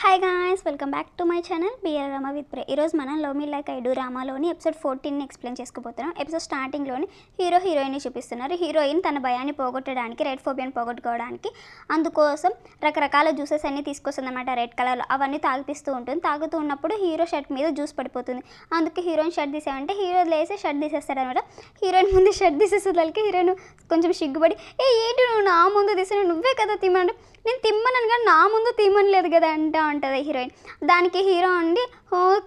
Hi guys, welcome back to my channel BR Rama with ప్రే. ఈరోజు మనం love me like I do రామాలోని episode 14ని ఎక్స్ప్లెయిన్ చేసుకోబోతున్నాం. ఎపిసోడ్ స్టార్టింగ్లోని హీరోయిన్ని చూపిస్తున్నారు. హీరోయిన్ తన భయాన్ని పోగొట్టడానికి, రెడ్ ఫోబియాని పోగొట్టుకోవడానికి అందుకోసం రకరకాల జ్యూసెస్ అన్ని తీసుకొస్తుంది అనమాట. రెడ్ కలర్లో అవన్నీ తాగిపిస్తూ ఉంటుంది. తాగుతూ ఉన్నప్పుడు హీరో షర్ట్ మీద జ్యూస్ పడిపోతుంది. అందుకే హీరోయిన్ షర్ట్ తీసామంటే హీరో లేసి షర్ట్ తీసేస్తాడు అనమాట. హీరోయిన్ ముందు షర్ట్ తీసేసేదానికి హీరోయిన్ కొంచెం సిగ్గుపడి, ఏంటి నువ్వు నా ముందు తీసిన, నువ్వే కదా తిమ్మను, నేను తిమ్మనను కానీ నా ముందు తిమ్మనలేదు కదా అంటా ఉంటుంది హీరోయిన్. దానికి హీరో అండి,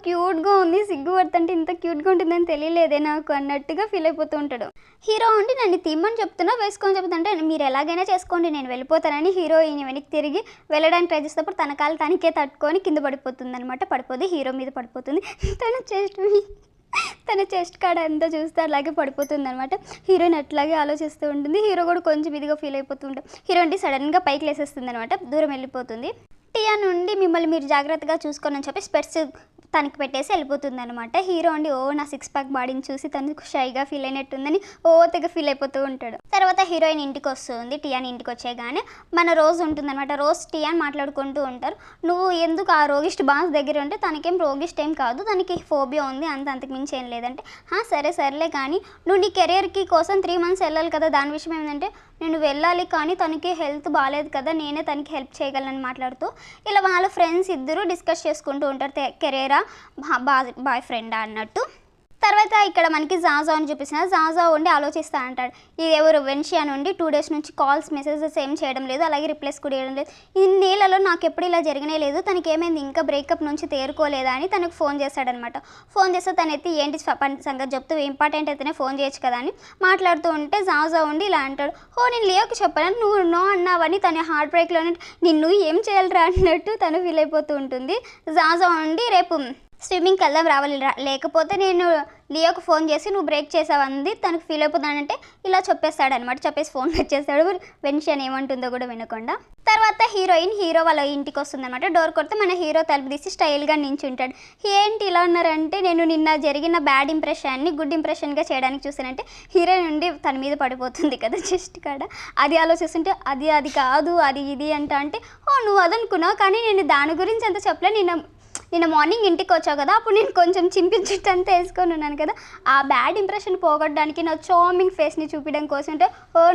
క్యూట్గా ఉంది, సిగ్గుపడుతుంటే ఇంత క్యూట్గా ఉంటుందని తెలియలేదే నాకు అన్నట్టుగా ఫీల్ అయిపోతూ ఉంటాడు. హీరో అండి నన్ను తిమ్మని చెప్తున్నా, వేసుకొని చెప్తుంటే మీరు ఎలాగైనా చేసుకోండి నేను వెళ్ళిపోతానని హీరోయిన్ వెనక్కి తిరిగి వెళ్ళడానికి ట్రై చేసేటప్పుడు తన కాలు తనకే తట్టుకొని కింద పడిపోతుంది అనమాట. పడిపోతే హీరో మీద పడిపోతుంది. తన చెస్ట్ కాడ అంతా చూస్తే అలాగే పడిపోతుంది అనమాట. హీరోయిన్ అట్లాగే ఆలోచిస్తూ ఉంటుంది. హీరో కూడా కొంచెం ఇదిగా ఫీల్ అయిపోతూ ఉంటాడు. హీరోయిన్ సడన్గా పైకి లేసేస్తుంది అనమాట. దూరం వెళ్ళిపోతుంది. టియా నుండి మిమ్మల్ని మీరు జాగ్రత్తగా చూసుకోండి అని చెప్పి స్పెట్స్ తనకి పెట్టేసి వెళ్ళిపోతుంది అనమాట. హీరో అండి నా 6 ప్యాక్ బాడీని చూసి తను షైగా ఫీల్ అయినట్టుందని తెగ ఫీల్ అయిపోతూ ఉంటాడు. తర్వాత హీరోయిన్ ఇంటికి వస్తుంది. టియాని ఇంటికి వచ్చేగానే మన రోజ్ ఉంటుందన్నమాట. రోజ్ టియాని మాట్లాడుకుంటూ ఉంటారు. నువ్వు ఎందుకు ఆ రోగిస్ట్ బాస్ దగ్గర ఉంటే, తనకేం రోగిస్ట్ ఏం కాదు, తనకి ఫోబియా ఉంది, అంతకు మించి ఏం లేదంటే, సరేలే కానీ నువ్వు నీ కెరియర్కి కోసం 3 months వెళ్ళాలి కదా, దాని విషయం ఏంటంటే నేను వెళ్ళాలి కానీ తనకి హెల్త్ బాగాలేదు కదా, నేనే తనకి హెల్ప్ చేయగలను మాట్లాడుతూ ఇలా వాళ్ళ ఫ్రెండ్స్ ఇద్దరు డిస్కస్ చేసుకుంటూ ఉంటారు. కెరియరా బాయ్ ఫ్రెండా అన్నట్టు. తర్వాత ఇక్కడ మనకి జాజా అని చూపిస్తున్నారు. జాజా ఉండి ఆలోచిస్తా అంటాడు, ఇది ఎవరు వెన్షియా నుండి 2 days నుంచి కాల్స్ మెసేజెస్ ఏం చేయడం లేదు, అలాగే రిప్లైస్ కూడా చేయడం లేదు. ఇన్నేళ్లలో నాకు ఎప్పుడు ఇలా జరగనే లేదు, తనకి ఏమైంది ఇంకా బ్రేకప్ నుంచి తేరుకోలేదా అని తనకు ఫోన్ చేస్తాడనమాట. ఫోన్ చేస్తే తను ఎత్తి ఏంటి సంగతి చెప్తూ ఇంపార్టెంట్ అయితేనే ఫోన్ చేయొచ్చు కదా అని మాట్లాడుతూ ఉంటే జాజా ఉండి ఇలా అంటాడు, నేను లియోకి చెప్పాను, నువ్వు నో అన్నావని తన హార్ట్ బ్రేక్లోనే నిన్ను ఏం చేయాలిరా అన్నట్టు తను ఫీల్ అయిపోతూ ఉంటుంది. జాజా ఉండి రేపు స్విమ్మింగ్కి వెళ్దాం రావాలి, లేకపోతే నేను లియోకి ఫోన్ చేసి నువ్వు బ్రేక్ చేసావంది తనకు ఫీల్ అయిపోతానంటే ఇలా చెప్పేస్తాడనమాట. చెప్పేసి ఫోన్ వచ్చేస్తాడు. వెన్షియన్ ఏమంటుందో కూడా వినకుండా. తర్వాత హీరో వాళ్ళ ఇంటికి వస్తుందన్నమాట. డోర్ కొడితే మన హీరో తలుపు తీసి స్టైల్గా నించుంటాడు. ఏంటి ఇలా ఉన్నారంటే, నేను నిన్న జరిగిన బ్యాడ్ ఇంప్రెషన్ని గుడ్ ఇంప్రెషన్గా చేయడానికి చూసానంటే హీరోయిన్ నుండి తన మీద పడిపోతుంది కదా చెస్ట్ కాడ. అది ఆలోచిస్తుంటే అది కాదు అది ఇది అంటే నువ్వు అదనుకున్నావు కానీ నేను దాని గురించి అంత చెప్పలే, నిన్న మార్నింగ్ ఇంటికి వచ్చావు కదా, అప్పుడు నేను కొంచెం చింపించుట్టంతా వేసుకొని ఉన్నాను కదా, ఆ బ్యాడ్ ఇంప్రెషన్ పోగొట్టడానికి నా చార్మింగ్ ఫేస్ని చూపించడం కోసం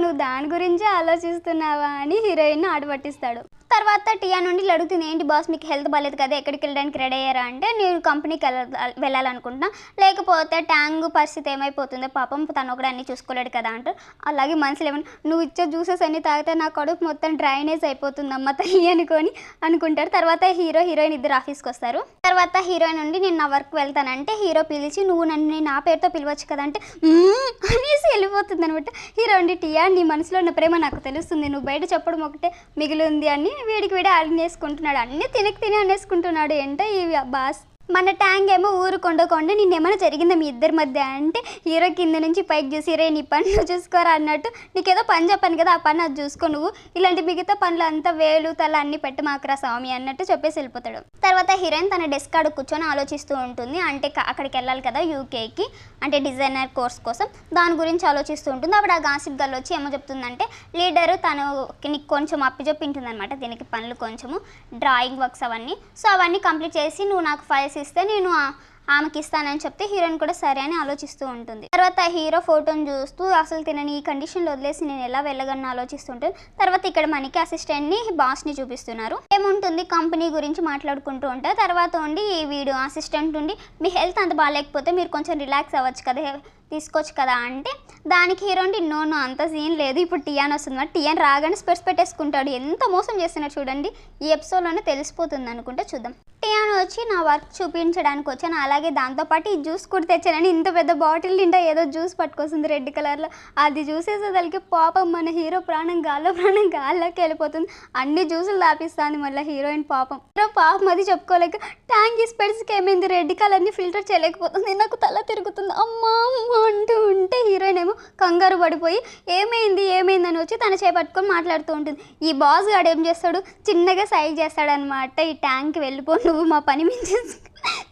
నువ్వు దాని గురించే ఆలోచిస్తున్నావా అని హీరోయిన్ ఆడపట్టిస్తాడు. తర్వాత టియా నుండి అడుగుతుంది, ఏంటి బాస్ మీకు హెల్త్ బాగాలేదు కదా, ఎక్కడికి వెళ్ళడానికి రెడీ అయ్యారా అంటే, నేను కంపెనీకి వెళ్ళాలనుకుంటున్నా, లేకపోతే ట్యాంగ్ పరిస్థితి ఏమైపోతుందో పాపం తను కూడా అన్నీ చూసుకోలేడు కదా అంటారు. అలాగే మనసులో ఏమన్నా నువ్వు ఇచ్చే జ్యూసెస్ అన్నీ తాగితే నా కడుపు మొత్తం డ్రైనేజ్ అయిపోతుందమ్మ తల్లి అనుకుంటారు. తర్వాత హీరోయిన్ ఇద్దరు ఆఫీస్కి వస్తారు. తర్వాత హీరోయిన్ నుండి నేను నా వర్క్ వెళ్తానంటే హీరో పిలిచి నువ్వు నన్ను నా పేరుతో పిలవచ్చు కదా అంటే అనేసి వెళ్ళిపోతుంది అనమాట. హీరో అండి, టియా నీ మనసులో ఉన్న ప్రేమ నాకు తెలుస్తుంది, నువ్వు బయట చెప్పడం ఒకటే మిగిలింది అని వీడికి అనేసుకుంటున్నాడు. అన్నీ తిని అనేసుకుంటున్నాడు. ఏంటో ఈ బాస్ మన ట్యాంక్ ఏమో ఊరుకొండకుండా నిన్నేమైనా జరిగిందా మీ ఇద్దరి మధ్య అంటే హీరో కింద నుంచి పైకి చూసి రే నీ పని నువ్వు చూసుకోరా అన్నట్టు, నీకేదో పని చెప్పాను కదా ఆ పని అది చూసుకో, నువ్వు ఇలాంటి మిగతా పనులు అంతా వేలు తల అన్ని పెట్టి మాకురా స్వామి అన్నట్టు చెప్పేసి వెళ్ళిపోతాడు. తర్వాత హీరోయిన్ తన డెస్క్ కాడ కూర్చొని ఆలోచిస్తూ ఉంటుంది. అంటే అక్కడికి వెళ్ళాలి కదా యూకేకి, అంటే డిజైనర్ కోర్స్ కోసం, దాని గురించి ఆలోచిస్తూ ఉంటుంది. అప్పుడు ఆ గాసిప్ గర్ల్ వచ్చి ఏమో చెప్తుందంటే, లీడరు నీకు కొంచెం అప్పచెప్పింటుంది అనమాట, దీనికి పనులు కొంచెము డ్రాయింగ్ వర్క్స్ అవన్నీ, సో అవన్నీ కంప్లీట్ చేసి నువ్వు నాకు ఫైల్స్ ఇస్తే నేను ఆమెకి ఇస్తానని చెప్తే హీరోయిన్ కూడా సరే అని ఆలోచిస్తూ ఉంటుంది. తర్వాత హీరో ఫోటోని చూస్తూ అసలు తినని ఈ కండిషన్లో వదిలేసి నేను ఎలా వెళ్ళగలను ఆలోచిస్తుంటాను. తర్వాత ఇక్కడ మనకి అసిస్టెంట్ని బాస్ని చూపిస్తున్నారు. ఏముంటుంది కంపెనీ గురించి మాట్లాడుకుంటూ ఉంటారు. తర్వాత ఉండి వీడు అసిస్టెంట్ ఉండి మీ హెల్త్ అంత బాగాలేకపోతే మీరు కొంచెం రిలాక్స్ అవ్వచ్చు కదా, తీసుకోవచ్చు కదా అంటే దానికి హీరో అంటే నో అంత సీన్ లేదు, ఇప్పుడు టియాన్ వస్తుంది. టియాన్ రాగానే స్పెట్స్ పెట్టేసుకుంటాడు. ఎంత మోసం చేస్తున్నాడు చూడండి, ఈ ఎపిసోడ్లోనే తెలిసిపోతుంది అనుకుంటే చూద్దాం. టియాన్ వచ్చి నా వర్క్ చూపించడానికి వచ్చాను, అలాగే దాంతోపాటు ఈ జ్యూస్ కూడా తెచ్చానని ఇంత పెద్ద బాటిల్ నిండా ఏదో జ్యూస్ పట్టుకొస్తుంది రెడ్ కలర్లో. అది చూసేసేదానికి పాపం మన హీరో ప్రాణం గాల్లోకి వెళ్ళిపోతుంది. అన్ని జ్యూసులు దాపిస్తుంది మళ్ళీ హీరోయిన్ పాపం అది చెప్పుకోలేక ట్యాంక్ స్పెట్స్కి ఏమైంది రెడ్ కలర్ని ఫిల్టర్ చేయలేకపోతుంది, నాకు తల తిరుగుతుంది అమ్మా అంటూ ఉంటే హీరోయిన్ ఏమో కంగారు పడిపోయి ఏమైంది అని వచ్చి తన చేపట్టుకొని మాట్లాడుతూ ఉంటుంది. ఈ బాస్ గాడు ఏం చేస్తాడు, చిన్నగా సైజ్ చేస్తాడనమాట, ఈ ట్యాంక్కి వెళ్ళిపో నువ్వు మా పని మించి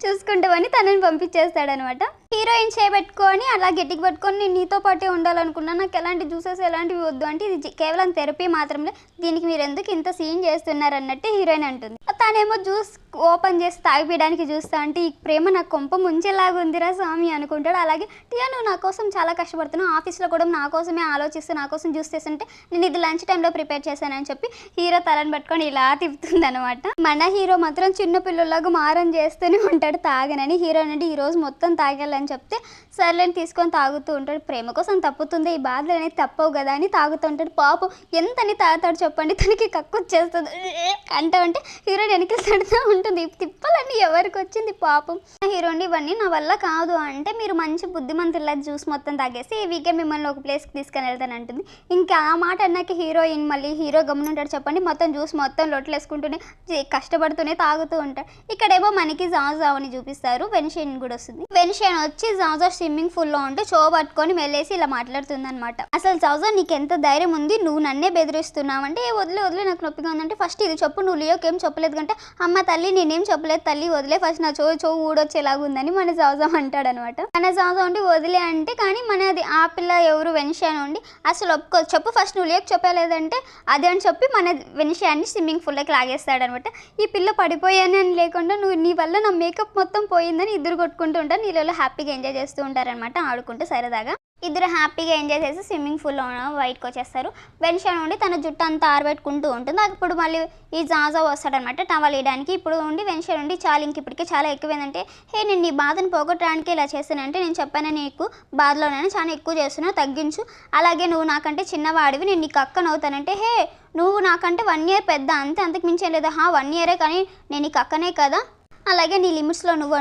చూసుకుంటావని తనని పంపించేస్తాడనమాట. హీరోయిన్ చేపెట్టుకొని అలా గట్టికి పట్టుకొని నేను నీతో పాటే ఉండాలనుకున్నా, నాకు ఎలాంటి జ్యూసెస్ ఎలాంటివి వద్దు అంటే ఇది కేవలం థెరపీ మాత్రమే, దీనికి మీరు ఎందుకు ఇంత సీన్ చేస్తున్నారు అన్నట్టు హీరోయిన్ అంటుంది. తనేమో జ్యూస్ ఓపెన్ చేసి తాగిపోయడానికి చూస్తా అంటే ఈ ప్రేమ నా కొంప ముంచేలాగా ఉందిరా స్వామి అనుకుంటాడు. అలాగే టియా నువ్వు నా కోసం చాలా కష్టపడుతున్నావు, ఆఫీస్లో కూడా నా కోసమే ఆలోచిస్తూ నా కోసం జ్యూస్ చేస్తుంటే నేను ఇది లంచ్ టైంలో ప్రిపేర్ చేశానని చెప్పి హీరో తలని పట్టుకొని ఇలా తిప్పుతుంది అనమాట. మన హీరో మాత్రం చిన్న పిల్లలాగా మారం చేస్తూనే ఉంటాడు తాగనని. హీరో నుండి ఈరోజు మొత్తం తాగాలని చెప్తే సర్లేని తీసుకొని తాగుతూ ఉంటాడు. ప్రేమ కోసం తప్పుతుంది, ఈ బాధలు అనేది తప్పవు కదా అని తాగుతూ ఉంటాడు. పాపం ఎంతని తాగుతాడు చెప్పండి, తనకి కక్కు వచ్చేస్తుంది అంటే హీరోయిన్ వెనక్కి తడుతూ ఉంటుంది. తిప్పాలని ఎవరికి వచ్చింది పాపం. హీరోయిన్ ఇవన్నీ నా వల్ల కాదు అంటే మీరు మంచి బుద్ధిమంతుల జ్యూస్ మొత్తం తాగేసి ఈ వీకెండ్ మిమ్మల్ని ఒక ప్లేస్కి తీసుకొని వెళ్తాను అంటుంది. ఇంకా ఆ మాట అన్నాక హీరోయిన్ మళ్ళీ హీరో గమనుంటాడు చెప్పండి, మొత్తం జ్యూస్ మొత్తం లొట్లు వేసుకుంటూనే కష్టపడుతూనే తాగుతూ ఉంటాడు. ఇక్కడేమో మనకి జాజాని చూపిస్తారు. వెన్షియన్ కూడా వస్తుంది. వెన్షియన్ వచ్చి జాజా స్విమ్మింగ్ పూల్లో ఉంటే చో పట్టుకొని వెళ్ళేసి ఇలా మాట్లాడుతుంది అనమాట. అసలు జాజా నీకు ఎంత ధైర్యం ఉంది, నువ్వు నన్నే బెదిరిస్తున్నావు అంటే వదిలే నాకు నొప్పిగా ఉందంటే ఫస్ట్ ఇది చెప్పు, నువ్వు లియోకి ఏం చెప్పలేదు కంటే అమ్మ తల్లి నేనేం చెప్పలేదు తల్లి వదిలే ఫస్ట్ నా చో ఊడొచ్చేలాగా ఉందని మన జాజా అంటాడు అనమాట. మన జాజా ఉండి వదిలే అంటే కానీ మనది ఆ పిల్ల ఎవరు వెన్షియన్ ఉండి అసలు ఒప్పుకో చెప్పు ఫస్ట్ నువ్వు లియోకి చెప్పలేదంటే అదే అని చెప్పి మన వెన్షియాన్ని స్విమ్మింగ్ పూల్లోకి లాగేస్తాడు అనమాట. ఈ పిల్ల పడిపోయాను అని లేకుండా నువ్వు నీ వల్ల నా మేకప్ మొత్తం పోయిందని ఇద్దరు కొట్టుకుంటూ ఉంటారు. నీళ్ళలో హ్యాపీగా ఎంజాయ్ చేస్తూ ఉంటారనమాట ఆడుకుంటూ సరదాగా. ఇద్దరు హ్యాపీగా ఎంజాయ్ చేసి స్విమ్మింగ్ పూల్లో బయటకు వచ్చేస్తారు. వెన్షియన్ ఉండి తన జుట్టు అంతా ఆరబెట్టుకుంటూ ఉంటుంది. అప్పుడు మళ్ళీ ఈ జాజా వస్తాడనమాట టవల్ వేయడానికి. ఇప్పుడు ఉండి వెన్షియన్ ఉండి చాలా ఇంక ఇప్పటికే చాలా ఎక్కువైందంటే హే నేను నీ బాధను పోగొట్టడానికి ఇలా చేస్తానంటే నేను చెప్పాను నీకు బాధలోనైనా చాలా ఎక్కువ చేస్తున్నావు తగ్గించు, అలాగే నువ్వు నాకంటే చిన్నవాడివి నేను నీకు అక్కను అవుతానంటే హే నువ్వు నాకంటే 1 year పెద్ద అంతే అంతకు మించేం లేదా 1 year కానీ నేను నీకు అక్కనే కదా, అలాగే నీ లిమిట్స్లో నువ్వు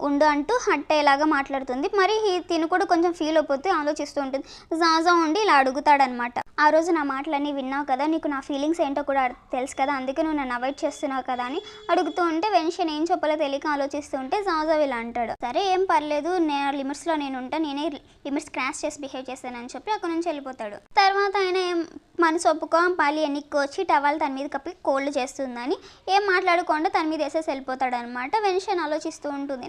ఉండు అంటూ హట్టేలాగా మాట్లాడుతుంది. మరి తిను కూడా కొంచెం ఫీల్ అయిపోతే ఆలోచిస్తూ ఉంటుంది. జాజా ఉండి ఇలా అడుగుతాడనమాట, ఆ రోజు నా మాటలన్నీ విన్నావు కదా, నీకు నా ఫీలింగ్స్ ఏంటో కూడా తెలుసు కదా, అందుకే నువ్వు నన్ను అవాయిడ్ చేస్తున్నావు కదా అని అడుగుతూ ఉంటే వెన్షన్ ఏం చెప్పాలో తెలియక ఆలోచిస్తూ ఉంటే జాజా ఇలా అంటాడు, సరే ఏం పర్లేదు నేను లిమిట్స్లో నేను ఉంటాను, నేనే లిమిట్స్ క్రాస్ చేసి బిహేవ్ చేస్తానని చెప్పి అక్కడ నుంచి వెళ్ళిపోతాడు. తర్వాత ఆయన మనసు ఒప్పుకో పాలి ఎన్నిక్కి వచ్చి టవల్ తన మీద కప్పి కోల్డ్ చేస్తుందని ఏం మాట్లాడకుండా తన మీద వేసేసి వెళ్ళిపోతాడు అనమాట. వెన్షన్ ఆలోచిస్తూ ఉంటుంది,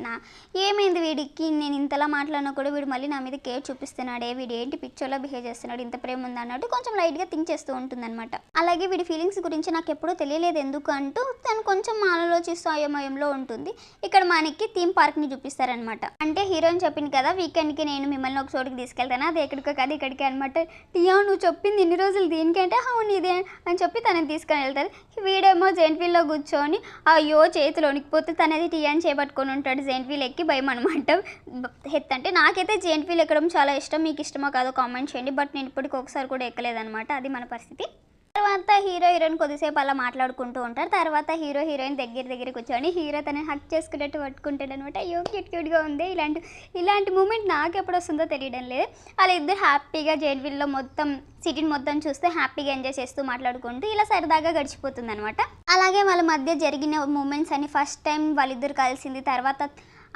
ఏమైంది వీడికి, నేను ఇంతలా మాట్లాడినా కూడా వీడు మళ్ళీ నా మీద కేర్ చూపిస్తున్నాడే, వీడు ఏంటి పిక్చర్లో బిహేవ్ చేస్తున్నాడు, ఇంత ప్రేమ ఉంది అన్నట్టు కొంచెం లైట్గా థింక్ చేస్తూ ఉంటుంది అనమాట. అలాగే వీడి ఫీలింగ్స్ గురించి నాకు ఎప్పుడూ తెలియలేదు ఎందుకు అంటూ తను కొంచెం ఆలోచిస్తూ అయోమయంలో ఉంటుంది. ఇక్కడ మనకి థీమ్ పార్క్ని చూపిస్తారనమాట. అంటే హీరోయిన్ చెప్పింది కదా వీకెండ్కి నేను మిమ్మల్ని ఒక చోటుకి తీసుకెళ్తాను, అది ఎక్కడికో కదా ఇక్కడికి అనమాట. టియా నువ్వు చెప్పింది ఇన్ని రోజులు దీనికంటే అవును ఇదే అని చెప్పి తనని తీసుకొని వెళ్తారు. వీడేమో జెయింట్ వీల్లో కూర్చొని అయ్యో చేతులు వణికిపోతే తనది టియాని చేపట్టుకొని ఉంటాడు. జెయింట్ వీల్ ఎక్కి భయం అనమాట. అంటే నాకైతే జెయింట్ వీల్ ఎక్కడం చాలా ఇష్టం, మీకు ఇష్టమో కాదో కామెంట్ చేయండి, బట్ నేను ఇప్పటికి ఒకసారి కూడా ఎక్కలేదనమాట, అది మన పరిస్థితి. తర్వాత హీరో హీరోయిన్ కొద్దిసేపు అలా మాట్లాడుకుంటూ ఉంటారు. తర్వాత హీరో హీరోయిన్ దగ్గర కూర్చొని హీరో తనని హక్ చేసుకున్నట్టు పట్టుకుంటాడు అనమాట. అయ్యో క్యూట్గా ఉంది. ఇలాంటి మూమెంట్ నాకు ఎప్పుడు వస్తుందో తెలియడం లేదు. వాళ్ళ ఇద్దరు హ్యాపీగా జెయింట్ వీల్లో మొత్తం సిటీని మొత్తం చూస్తే హ్యాపీగా ఎంజాయ్ చేస్తూ మాట్లాడుకుంటూ ఇలా సరదాగా గడిచిపోతుంది అనమాట. అలాగే వాళ్ళ మధ్య జరిగిన మూమెంట్స్ అని ఫస్ట్ టైం వాళ్ళిద్దరు కలిసింది, తర్వాత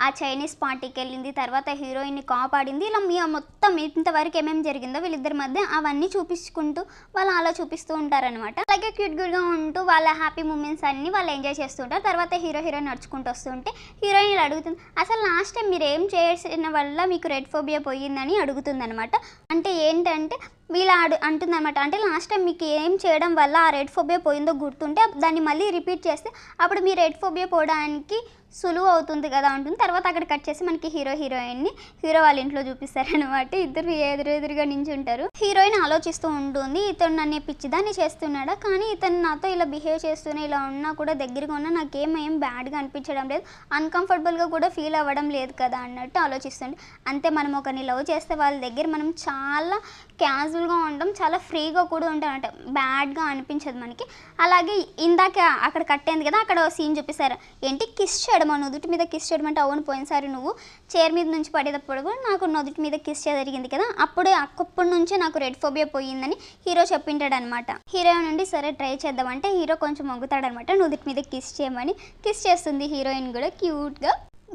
ఆ చైనీస్ పార్టీకి వెళ్ళింది, తర్వాత హీరోయిన్ని కాపాడింది, ఇలా మొత్తం ఇంతవరకు ఏమేమి జరిగిందో వీళ్ళిద్దరి మధ్య అవన్నీ చూపించుకుంటూ వాళ్ళు అలా చూపిస్తూ ఉంటారనమాట. అలాగే క్యూట్గా ఉంటూ వాళ్ళ హ్యాపీ మూమెంట్స్ అన్నీ వాళ్ళు ఎంజాయ్ చేస్తుంటారు. తర్వాత హీరోయిన్ నడుచుకుంటూ వస్తుంటే హీరోయిన్ ఇలా అడుగుతుంది, అసలు లాస్ట్ టైం మీరు ఏం చేసిన వల్ల మీకు రెడ్ ఫోబియా పోయిందని అడుగుతుంది అనమాట. అంటే ఏంటంటే వీళ్ళ అంటుందన్నమాట, అంటే లాస్ట్ టైం మీకు ఏం చేయడం వల్ల ఆ రెడ్ ఫోబియా పోయిందో గుర్తుంటే దాన్ని మళ్ళీ రిపీట్ చేస్తే అప్పుడు మీ రెడ్ ఫోబియా పోవడానికి సులువు అవుతుంది కదా అంటుంది. తర్వాత అక్కడ కట్ చేసి మనకి హీరోయిన్ని హీరో వాళ్ళ ఇంట్లో చూపిస్తారనమాట. ఇద్దరు ఎదురుగా నించుంటారు. హీరోయిన్ ఆలోచిస్తూ ఉంటుంది, ఇతను నన్ను పిచ్చిదాన్ని చేస్తున్నాడా, కానీ ఇతను నాతో ఇలా బిహేవ్ చేస్తూనే ఇలా ఉన్నా కూడా దగ్గరగా ఉన్నా నాకేం బ్యాడ్గా అనిపించడం లేదు, అన్కంఫర్టబుల్గా కూడా ఫీల్ అవ్వడం లేదు కదా అన్నట్టు ఆలోచిస్తుంది. అంతే మనం ఒకరిని లవ్ చేస్తే వాళ్ళ దగ్గర మనం చాలా క్యాజువల్గా ఉంటాం, చాలా ఫ్రీగా కూడా ఉంటాం అంటే బ్యాడ్గా అనిపించదు మనకి. అలాగే ఇందాక అక్కడ కట్టేంది కదా, అక్కడ సీన్ చూపిస్తారు, ఏంటి కిస్ చేయడం, నుదుటి మీద కిస్ చేయడం అంటే అవును పోయినసారి నువ్వు చైర్ మీద నుంచి పడేటప్పుడు కూడా నాకు నుదుటి మీద కిస్ జరిగింది కదా, అప్పటి నుంచే నాకు రెడ్ ఫోబియా పోయిందని హీరో చెప్పింటాడు అనమాట. హీరో నుండి సరే ట్రై చేద్దామంటే హీరో కొంచెం మొగ్గుతాడనమాట, నుదుటి మీద కిస్ చేయమని. కిస్ చేస్తుంది హీరోయిన్ కూడా క్యూట్గా.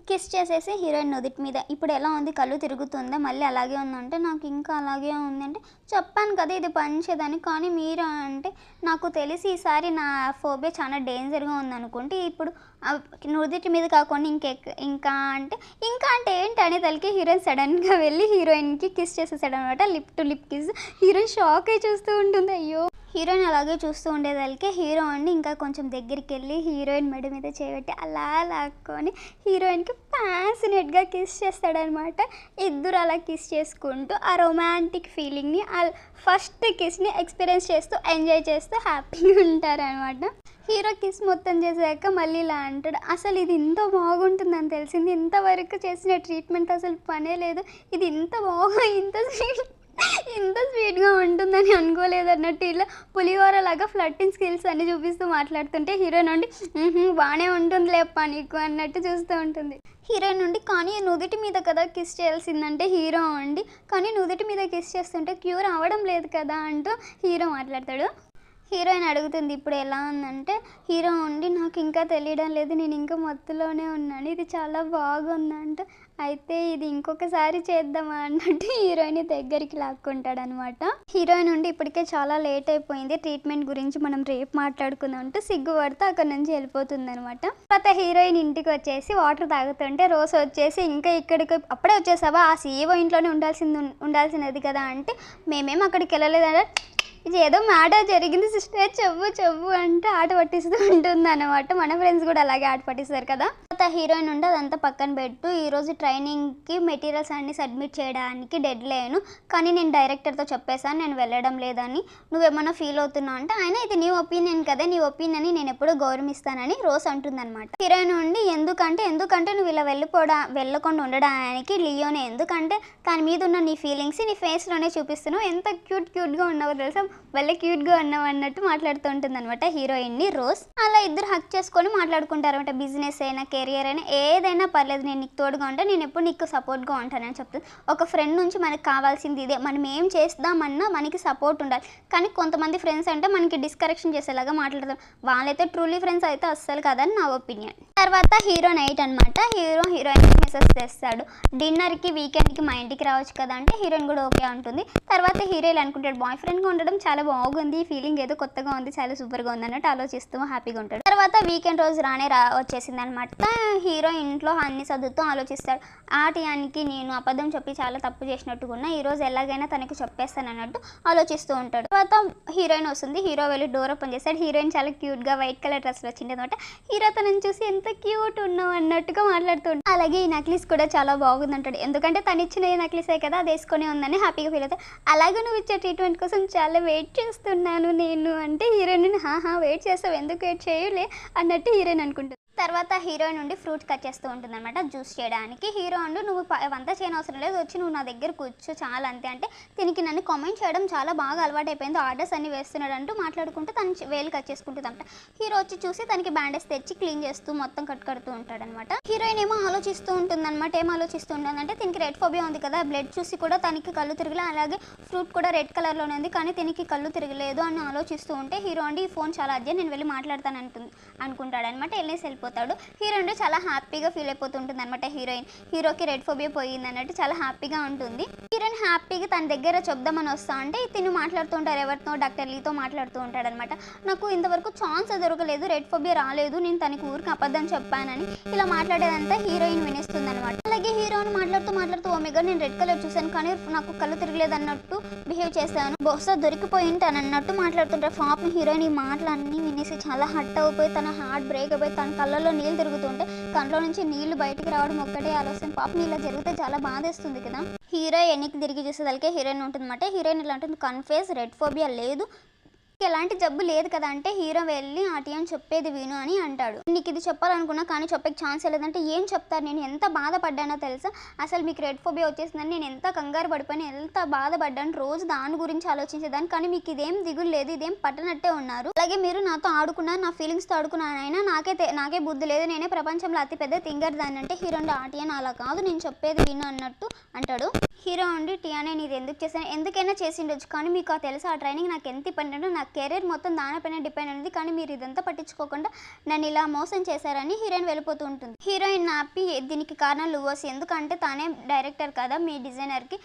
కిస్ చేసేసి హీరోయిన్ నుదుటి మీద ఇప్పుడు ఎలా ఉంది, కళ్ళు తిరుగుతుందా, మళ్ళీ అలాగే ఉందంటే నాకు ఇంకా అలాగే ఉంది అంటే చెప్పాను కదా ఇది పంచేదని, కానీ మీరు అంటే నాకు తెలిసి ఈసారి నా ఫోబియా చాలా డేంజర్గా ఉందనుకుంటే ఇప్పుడు నుదుటి మీద కాకుండా ఇంకా అంటే ఏంటి అనే తలకి హీరోయిన్ సడన్గా వెళ్ళి హీరోయిన్కి కిస్ చేసేసాడు అనమాట, lip to lip kiss. Heroine shock అయి చూస్తూ ఉంటుంది, అయ్యో హీరోయిన్ అలాగే చూస్తూ ఉండేదానికి హీరో అండి ఇంకా కొంచెం దగ్గరికి వెళ్ళి హీరోయిన్ మెడ మీద చేయబెట్టి అలా లాక్కొని హీరోయిన్కి ప్యాషనేట్గా కిస్ చేస్తాడనమాట. ఇద్దరు అలా కిస్ చేసుకుంటూ ఆ రొమాంటిక్ ఫీలింగ్ని ఆ ఫస్ట్ కిస్ని ఎక్స్పీరియన్స్ చేస్తూ ఎంజాయ్ చేస్తూ హ్యాపీగా ఉంటారనమాట. హీరో కిస్ మొత్తం చేశాక మళ్ళీ ఇలా అంటాడు, అసలు ఇది ఇంత బాగుంటుందని తెలిసింది, ఇంతవరకు చేసిన ట్రీట్మెంట్ అసలు పనే లేదు, ఇది ఇంత ఇంత స్వీట్గా ఉంటుందని అనుకోలేదు అన్నట్టు ఇలా పులిహోర లాగా ఫ్లట్టింగ్ స్కిల్స్ అన్ని చూపిస్తూ మాట్లాడుతుంటే హీరోయిన్ నుండి బాగానే ఉంటుంది లేప్ప నీకు అన్నట్టు చూస్తూ ఉంటుంది. హీరోయిన్ నుండి కానీ నుదుటి మీద కదా కిస్ చేయాల్సిందంటే హీరో అండి కానీ నుదుటి మీద కిస్ చేస్తుంటే క్యూర్ అవ్వడం లేదు కదా అంటూ హీరో మాట్లాడతాడు. హీరోయిన్ అడుగుతుంది ఇప్పుడు ఎలా ఉందంటే హీరో ఉండి నాకు ఇంకా తెలియడం లేదు, నేను ఇంకా మత్తులోనే ఉన్నాను, ఇది చాలా బాగుందంట, అయితే ఇది ఇంకొకసారి చేద్దామా అన్నట్టు హీరోయిన్ దగ్గరికి లాక్కుంటాడనమాట. హీరోయిన్ ఉండి ఇప్పటికే చాలా లేట్ అయిపోయింది, ట్రీట్మెంట్ గురించి మనం రేపు మాట్లాడుకుందాం అంటూ సిగ్గుపడితే అక్కడ నుంచి వెళ్ళిపోతుంది అనమాట. తర్వాత హీరోయిన్ ఇంటికి వచ్చేసి వాటర్ తాగుతుంటే రోజ్ వచ్చేసి ఇంకా ఇక్కడికి అప్పుడే వచ్చేసావా, ఆ సీఈఓ ఇంట్లోనే ఉండాల్సినది కదా అంటే మేమేం అక్కడికి వెళ్ళలేదంటే ఇది ఏదో మ్యాటర్ జరిగింది సిస్టర్ చెవ్వు అంటే ఆట పట్టిస్తూ ఉంటుంది అనమాట. మన ఫ్రెండ్స్ కూడా అలాగే ఆట పట్టిస్తారు కదా. తర్వాత హీరోయిన్ ఉంటే అదంతా పక్కన పెట్టు, ఈరోజు ట్రైనింగ్కి మెటీరియల్స్ అన్ని సబ్మిట్ చేయడానికి డెడ్ లైన్, కానీ నేను డైరెక్టర్తో చెప్పేశాను నేను వెళ్ళడం లేదని, నువ్వేమన్నా ఫీల్ అవుతున్నావు అంటే ఆయన ఇది నీ ఒపీనియన్ కదా, నీ ఒపీనియన్ని నేను ఎప్పుడూ గౌరవిస్తానని రోజ్ అంటుంది అనమాట. హీరోయిన్ ఉండి ఎందుకంటే నువ్వు ఇలా వెళ్ళకుండా ఉండడానికి లియోనే, ఎందుకంటే దాని మీద ఉన్న నీ ఫీలింగ్స్ నీ ఫేస్లోనే చూపిస్తున్నావు, ఎంత క్యూట్గా ఉన్నావో తెలుసా, వాళ్ళ క్యూట్గా ఉన్నావు అన్నట్టు మాట్లాడుతూ ఉంటుంది అనమాట హీరోయిన్ని రోజ్. అలా ఇద్దరు హక్ చేసుకొని మాట్లాడుకుంటారు అనమాట. బిజినెస్ అయినా కెరియర్ అయినా ఏదైనా పర్లేదు, నేను నీకు తోడుగా ఉంటాను, నేను ఎప్పుడు నీకు సపోర్ట్గా ఉంటానని చెప్తుంది. ఒక ఫ్రెండ్ నుంచి మనకు కావాల్సింది ఇదే, మనం ఏం చేద్దామన్నా మనకి సపోర్ట్ ఉండాలి. కానీ కొంతమంది ఫ్రెండ్స్ అంటే మనకి డిస్కరెక్షన్ చేసేలాగా మాట్లాడతారు, వాళ్ళైతే ట్రూలీ ఫ్రెండ్స్ అయితే అస్సలు కాదని నా ఒపీనియన్. తర్వాత హీరో నైట్ అనమాట, హీరోయిన్కి మెసేజ్ చేస్తాడు, డిన్నర్కి వీకెండ్కి మా ఇంటికి రావచ్చు కదా అంటే హీరోయిన్ కూడా ఓకే అంటుంది. తర్వాత హీరోయిన్ అనుకుంటాడు బాయ్ ఫ్రెండ్గా ఉండడం చాలా బాగుంది, ఈ ఫీలింగ్ ఏదో కొత్తగా ఉంది, చాలా సూపర్గా ఉంది అన్నట్టు ఆలోచిస్తూ హ్యాపీగా ఉంటాడు. తర్వాత వీకెండ్ రోజు వచ్చేసింది అనమాట. హీరో ఇంట్లో అన్ని చదువుతూ ఆలోచిస్తాడు, ఆ టీయానికి నేను అబద్ధం చెప్పి చాలా తప్పు చేసినట్టుగా ఉన్నా, ఈరోజు ఎలాగైనా తనకి చెప్పేస్తాను అన్నట్టు ఆలోచిస్తూ ఉంటాడు. తర్వాత హీరోయిన్ వస్తుంది, హీరో వెళ్ళి డోర్ ఓపెన్ చేస్తాడు. హీరోయిన్ చాలా క్యూట్గా వైట్ కలర్ డ్రెస్లో వచ్చింది అనమాట. హీరో తనని చూసి ఎంత క్యూట్ ఉన్నావు అన్నట్టుగా మాట్లాడుతూ ఉంటాడు. అలాగే ఈ నెక్లెస్ కూడా చాలా బాగుంది అంటాడు, ఎందుకంటే తను ఇచ్చిన నెక్లెసే కదా అది వేసుకొని ఉందని హ్యాపీగా ఫీల్ అవుతాడు. అలాగే నువ్వు ఇచ్చే ట్రీట్మెంట్ కోసం చాలా వెయిట్ చేస్తున్నాను నేను అంటే హీరోయిన్ వెయిట్ చేస్తావు, ఎందుకు వెయిట్ చేయలే అన్నట్టు హీరోయిన్ అనుకుంటుంది. తర్వాత హీరోయిన్ నుండి ఫ్రూట్ కట్ చేస్తూ ఉంటుంది అనమాట జ్యూస్ చేయడానికి. హీరో అండు నువ్వు వంట చేయని అవసరం లేదు, వచ్చి నువ్వు నా దగ్గర కూర్చో చాలా అంతే అంటే దీనికి నన్ను కామెంట్ చేయడం చాలా బాగా అలవాటు అయిపోయింది, ఆర్డర్స్ అన్ని వేస్తున్నాడు అంటూ మాట్లాడుకుంటూ తను వేలు కట్ చేసుకుంటుంది అనమాట. హీరో వచ్చి చూసి తనకి బ్యాండేజ్ తెచ్చి క్లీన్ చేస్తూ మొత్తం కడుతూ ఉంటాడనమాట. హీరోయిన్ ఏమో ఆలోచిస్తూ ఉంటుంది అనమాట. ఏం ఆలోచిస్తూ ఉంటుందంటే దీనికి రెడ్ ఫోబియా ఉంది కదా, బ్లడ్ చూసి కూడా తనకి కళ్ళు తిరగలే, అలాగే ఫ్రూట్ కూడా రెడ్ కలర్లోనే ఉంది కానీ దీనికి కళ్ళు తిరగలేదు అని ఆలోచిస్తూ ఉంటే హీరో అండి ఈ ఫోన్ చాలా అర్జెంట్, నేను వెళ్ళి మాట్లాడతాను అనుకుంటాడనమాట. వెళ్ళేసి వెళ్ళిపోతాడు. హీరోయిన్ చాలా హ్యాపీగా ఫీల్ అయిపోతుంటుంది అనమాట. హీరోకి రెడ్ ఫోబియా పోయింది అన్నట్టు చాలా హ్యాపీగా ఉంటుంది. హీరోయిన్ హ్యాపీగా తన దగ్గర చెప్దామని వస్తా అంటే తిని మాట్లాడుతూ ఉంటారు, ఎవరితో డాక్టర్ లీతో మాట్లాడుతూ ఉంటాడు అనమాట. నాకు ఇంతవరకు ఛాన్స్ దొరకలేదు, రెడ్ ఫోబియా రాలేదు, నేను తనకి ఊరికి అబద్ధం చెప్పానని ఇలా మాట్లాడేదంతా హీరోయిన్ వినిస్తుంది అనమాట. అలాగే హీరోయిన్ మాట్లాడుతూ ఓమేగా నేను రెడ్ కలర్ చూసాను కానీ నాకు కళ్ళు తిరగలేదు అన్నట్టు బిహేవ్ చేశాను, బహుశా దొరికిపోయి ఉంటాను అన్నట్టు మాట్లాడుతుంటారు. పాపం హీరోయిన్ ఈ మాటలన్నీ వినేసి చాలా హర్ట్ అయిపోయి తన హార్ట్ బ్రేక్ అయిపోయి తన కళ్ళలో నీళ్ళు తిరుగుతుంటే కంట్లో నుంచి నీళ్లు బయటికి రావడం ఒక్కటే ఆలోచన. పాపం ఇలా జరిగితే చాలా బాధేస్తుంది కదా. హీరో ఎన్నికి తిరిగి చూసేదానికే హీరోయిన్ ఉంటుందన్నమాట. హీరోయిన్ ఇలా ఉంటుంది, కన్ఫెస్ రెడ్ ఫోబియా లేదు, ఎలాంటి జబ్బు లేదు కదా అంటే హీరో వెళ్ళి ఆటి అని చెప్పేది విను అని అంటాడు. నీకు ఇది చెప్పాలనుకున్నా కానీ చెప్పే ఛాన్స్ లేదంటే ఏం చెప్తారు, నేను ఎంత బాధపడ్డానో తెలుసా, అసలు మీకు రెడ్ ఫోబియా వచ్చేసిందని నేను ఎంత కంగారు పడిపోయినా ఎంత బాధపడ్డాను, రోజు దాని గురించి ఆలోచించేదాన్ని, కానీ మీకు ఇదేం దిగులు లేదు, ఇదేం పట్టనట్టే ఉన్నారు, అలాగే మీరు నాతో ఆడుకున్నారు, నా ఫీలింగ్స్తో ఆడుకున్నాను, అయినా నాకే బుద్ధి లేదు, నేనే ప్రపంచంలో అతిపెద్ద థింగర్ దాన్ని అంటే హీరో ఉండి ఆటి అని అలా కాదు నేను చెప్పేది విను అన్నట్టు అంటాడు. హీరో ఉండి టియానే నీది ఎందుకు చేశాను, ఎందుకైనా చేసిండొచ్చు కానీ మీకు తెలుసు ఆ ట్రైనింగ్ నాకు ఎంత డిపెండెంట్, నా కెరీర్ మొత్తం దానిపైన డిపెండ్ ఉంది, కానీ మీరు ఇదంతా పట్టించుకోకుండా నన్ను ఇలా మోసం చేశారని హీరోయిన్ వెళ్ళిపోతూ ఉంటుంది. హీరోయిన్ ఆపి దీనికి కారణం లూవోస్, ఎందుకంటే తానే డైరెక్టర్ కదా మీ డిజైనర్కి,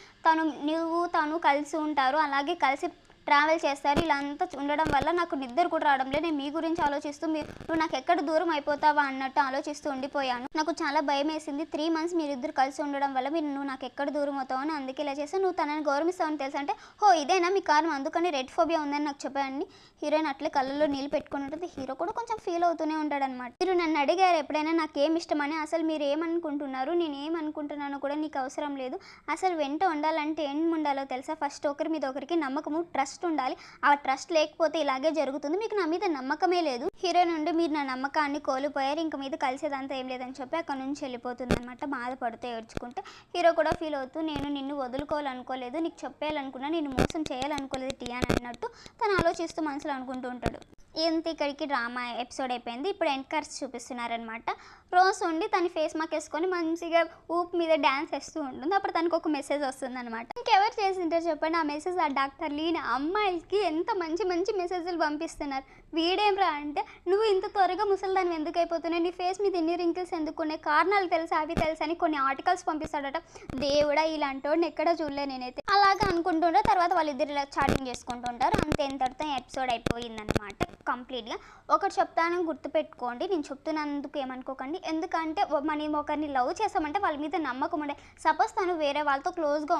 తను కలిసి ఉంటారు, అలాగే కలిసి ట్రావెల్ చేస్తారు. ఇలా అంతా ఉండడం వల్ల నాకు నిద్ర కూడా రావడం లేదు. నేను మీ గురించి ఆలోచిస్తూ నువ్వు నాకు ఎక్కడ దూరం అయిపోతావా అన్నట్టు ఆలోచిస్తూ ఉండిపోయాను. నాకు చాలా భయం వేసింది. 3 months మీరిద్దరు కలిసి ఉండడం వల్ల నువ్వు నాకు ఎక్కడ దూరం అవుతావు అని అందుకే ఇలా చేస్తాను. నువ్వు తనని గౌరవిస్తావని తెలుసు అంటే ఇదేనా మీ కారణం, అందుకని రెడ్ ఫోబియా ఉందని నాకు చెప్పాను. హీరోయిన్ అట్లే కళ్ళల్లో నీళ్ళు పెట్టుకుని ఉంటుంది. హీరో కూడా కొంచెం ఫీల్ అవుతూనే ఉంటాడు అనమాట. మీరు నన్ను అడిగారు ఎప్పుడైనా నాకేం ఇష్టమని. అసలు మీరు ఏమనుకుంటున్నారు, నేను ఏమనుకుంటున్నానో కూడా నీకు అవసరం లేదు. అసలు వెంట ఉండాలంటే ఏం ఉండాలో తెలుసా? ఫస్ట్ ఒకరి మీద ఒకరికి నమ్మకము, ట్రస్ట్ ఉండాలి. ఆ ట్రస్ట్ లేకపోతే ఇలాగే జరుగుతుంది. మీకు నా మీద నమ్మకమే లేదు. హీరో నుండి మీరు నా నమ్మకాన్ని కోల్పోయారు, ఇంక మీద కలిసేదంతా ఏం లేదని చెప్పి అక్కడ నుంచి వెళ్ళిపోతుంది అనమాట. బాధపడుతూ ఏడ్చుకుంటే హీరో కూడా ఫీల్ అవుతూ నేను నిన్ను వదులుకోవాలనుకోలేదు, నీకు చెప్పేయాలనుకున్నా, నేను మోసం చేయాలనుకోలేదు టియాన్ అన్నట్టు తను ఆలోచిస్తూ మనసులో అనుకుంటూ ఉంటాడు. ఇంత ఇక్కడికి డ్రామా ఎపిసోడ్ అయిపోయింది. ఇప్పుడు ఎండ్ కార్డ్స్ చూపిస్తున్నారనమాట. రోజ్ ఉండి తన ఫేస్ మాక్ వేసుకొని మంచిగా ఊపు మీద డ్యాన్స్ వేస్తూ ఉంటుంది. అప్పుడు తనకు ఒక మెసేజ్ వస్తుంది అనమాట. ఇంకెవరు చేసింటారు చెప్పండి ఆ మెసేజ్? ఆ డాక్టర్ లీన్ అమ్మాయిలకి ఎంత మంచి మంచి మెసేజ్లు పంపిస్తున్నారు. వీడేం రా అంటే, నువ్వు ఇంత త్వరగా ముసలిదాన్ని ఎందుకు అయిపోతున్నావు, నీ ఫేస్ మీద ఎన్ని రింకిల్స్ ఎందుకున్నాయి, కారణాలు తెలుసా, అవి తెలుసా అని కొన్ని ఆర్టికల్స్ పంపిస్తాడట. దేవుడా, ఇలాంటి వాడిని ఎక్కడ చూడలే నేనైతే. అలాగా అనుకుంటుంటే తర్వాత వాళ్ళిద్దరు ఇలా చాటింగ్ చేసుకుంటూ ఉంటారు. అంతే, ఇంతటితో ఎపిసోడ్ అయిపోయిందనమాట కంప్లీట్గా. ఒకటి చెప్తాను, గుర్తుపెట్టుకోండి. నేను చెప్తున్నందుకు ఏమనుకోకండి. ఎందుకంటే మనం ఒకరిని లవ్ చేసామంటే వాళ్ళ మీద నమ్మకం ఉండే. సపోజ్ తను వేరే వాళ్ళతో క్లోజ్గా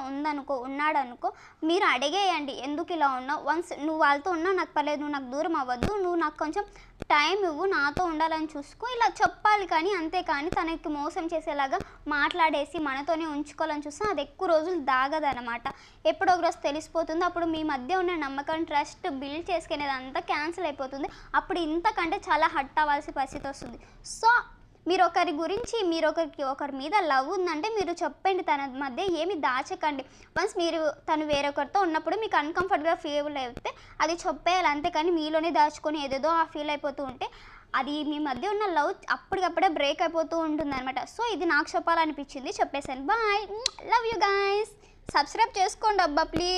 ఉన్నాడనుకో, మీరు అడిగేయండి ఎందుకు ఇలా ఉన్నావు, వన్స్ నువ్వు వాళ్ళతో ఉన్నా నాకు పర్లేదు, నువ్వు నాకు దూరం అవ్వద్దు, నువ్వు నాకు కొంచెం టైం ఇవ్వు, నాతో ఉండాలని చూసుకో, ఇలా చెప్పాలి. కానీ అంతేకాని తనకి మోసం చేసేలాగా మాట్లాడేసి మనతోనే ఉంచుకోవాలని చూస్తే అది ఎక్కువ రోజులు దాగదనమాట. ఎప్పుడో ఒక రోజు తెలిసిపోతుంది. అప్పుడు మీ మధ్య ఉన్న నమ్మకం, ట్రస్ట్ బిల్డ్ చేసుకునేది అంతా క్యాన్సిల్ అయిపోతుంది. అప్పుడు ఇంతకంటే చాలా హర్ట్ అవ్వాల్సిన పరిస్థితి వస్తుంది. సో మీరు ఒకరి మీద లవ్ ఉందంటే మీరు చెప్పండి, తన మధ్య ఏమి దాచకండి. వన్స్ మీరు తను వేరొకరితో ఉన్నప్పుడు మీకు అన్కంఫర్టబుల్గా ఫీల్ అయితే అది చెప్పేయాలి. అంతేకాని మీలోనే దాచుకొని ఏదేదో ఫీల్ అయిపోతూ ఉంటే అది మీ మధ్య ఉన్న లవ్ అప్పటికప్పుడే బ్రేక్ అయిపోతూ ఉంటుంది అనమాట. సో ఇది నాకు చెప్పాలనిపించింది, చెప్పేసాను. Bye, love you guys. Subscribe చేసుకోండి అబ్బా ప్లీజ్.